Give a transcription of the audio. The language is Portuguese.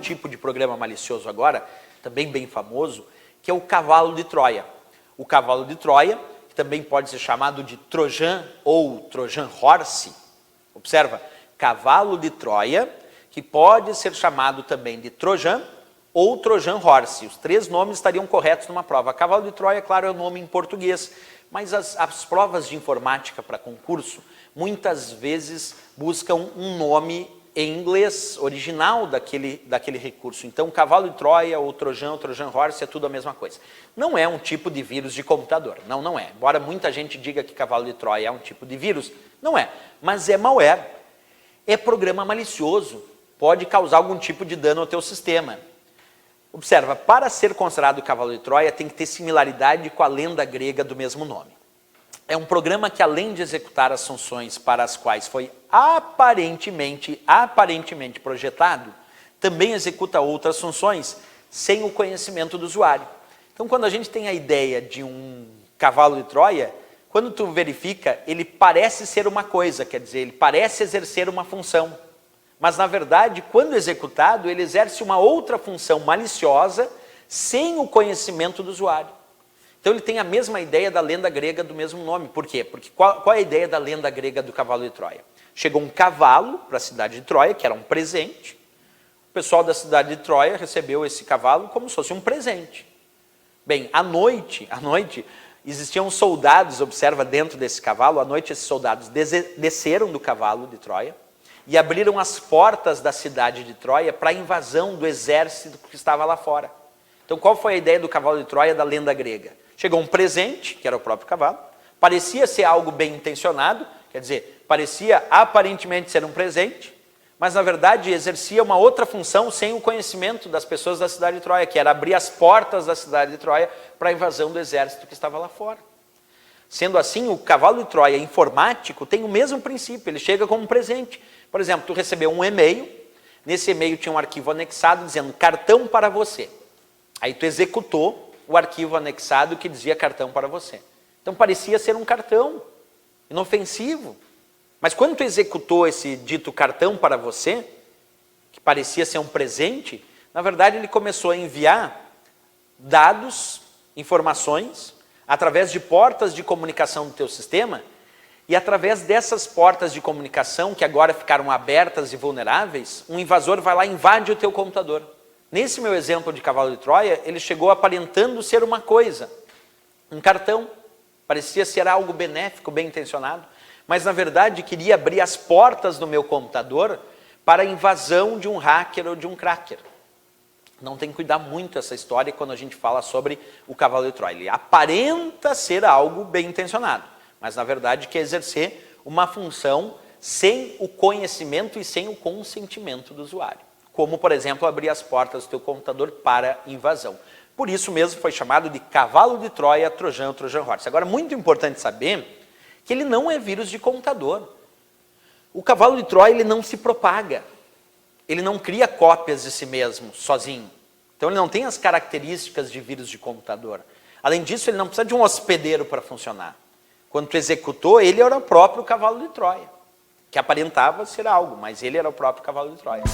tipo de programa malicioso agora, também bem famoso, que é o cavalo de Troia. O cavalo de Troia, que também pode ser chamado de Trojan ou Trojan Horse. Observa, cavalo de Troia, que pode ser chamado também de Trojan ou Trojan Horse. Os três nomes estariam corretos numa prova. Cavalo de Troia, claro, é o nome em português, mas as provas de informática para concurso muitas vezes buscam um nome em inglês original daquele recurso. Então, cavalo de Troia ou Trojan Horse é tudo a mesma coisa. Não é um tipo de vírus de computador. Não, não é. Embora muita gente diga que cavalo de Troia é um tipo de vírus, não é. Mas é malware. É programa malicioso. Pode causar algum tipo de dano ao teu sistema. Observa, para ser considerado cavalo de Troia, tem que ter similaridade com a lenda grega do mesmo nome. É um programa que, além de executar as funções para as quais foi aparentemente projetado, também executa outras funções sem o conhecimento do usuário. Então, quando a gente tem a ideia de um cavalo de Troia, quando tu verifica, ele parece ser uma coisa, quer dizer, ele parece exercer uma função. Mas, na verdade, quando executado, ele exerce uma outra função maliciosa sem o conhecimento do usuário. Então, ele tem a mesma ideia da lenda grega do mesmo nome. Por quê? Porque qual é a ideia da lenda grega do cavalo de Troia? Chegou um cavalo para a cidade de Troia, que era um presente. O pessoal da cidade de Troia recebeu esse cavalo como se fosse um presente. Bem, à noite, existiam soldados, observa, dentro desse cavalo. À noite, esses soldados desceram do cavalo de Troia e abriram as portas da cidade de Troia para a invasão do exército que estava lá fora. Então, qual foi a ideia do cavalo de Troia da lenda grega? Chegou um presente, que era o próprio cavalo, parecia ser algo bem intencionado, quer dizer, parecia aparentemente ser um presente, mas na verdade exercia uma outra função sem o conhecimento das pessoas da cidade de Troia, que era abrir as portas da cidade de Troia para a invasão do exército que estava lá fora. Sendo assim, o cavalo de Troia informático tem o mesmo princípio, ele chega como um presente. Por exemplo, tu recebeu um e-mail, nesse e-mail tinha um arquivo anexado dizendo cartão para você. Aí tu executou o arquivo anexado que dizia cartão para você. Então parecia ser um cartão inofensivo. Mas quando tu executou esse dito cartão para você, que parecia ser um presente, na verdade ele começou a enviar dados, informações, através de portas de comunicação do teu sistema, e através dessas portas de comunicação, que agora ficaram abertas e vulneráveis, um invasor vai lá e invade o teu computador. Nesse meu exemplo de cavalo de Troia, ele chegou aparentando ser uma coisa, um cartão. Parecia ser algo benéfico, bem intencionado, mas na verdade queria abrir as portas do meu computador para a invasão de um hacker ou de um cracker. Não tem que cuidar muito essa história quando a gente fala sobre o cavalo de Troia. Ele aparenta ser algo bem intencionado, mas na verdade quer exercer uma função sem o conhecimento e sem o consentimento do usuário. Como, por exemplo, abrir as portas do teu computador para invasão. Por isso mesmo foi chamado de cavalo de Troia, Trojan Horse. Agora, muito importante saber que ele não é vírus de computador. O cavalo de Troia ele não se propaga. Ele não cria cópias de si mesmo, sozinho. Então, ele não tem as características de vírus de computador. Além disso, ele não precisa de um hospedeiro para funcionar. Quando tu executou, ele era o próprio cavalo de Troia, que aparentava ser algo, mas ele era o próprio cavalo de Troia.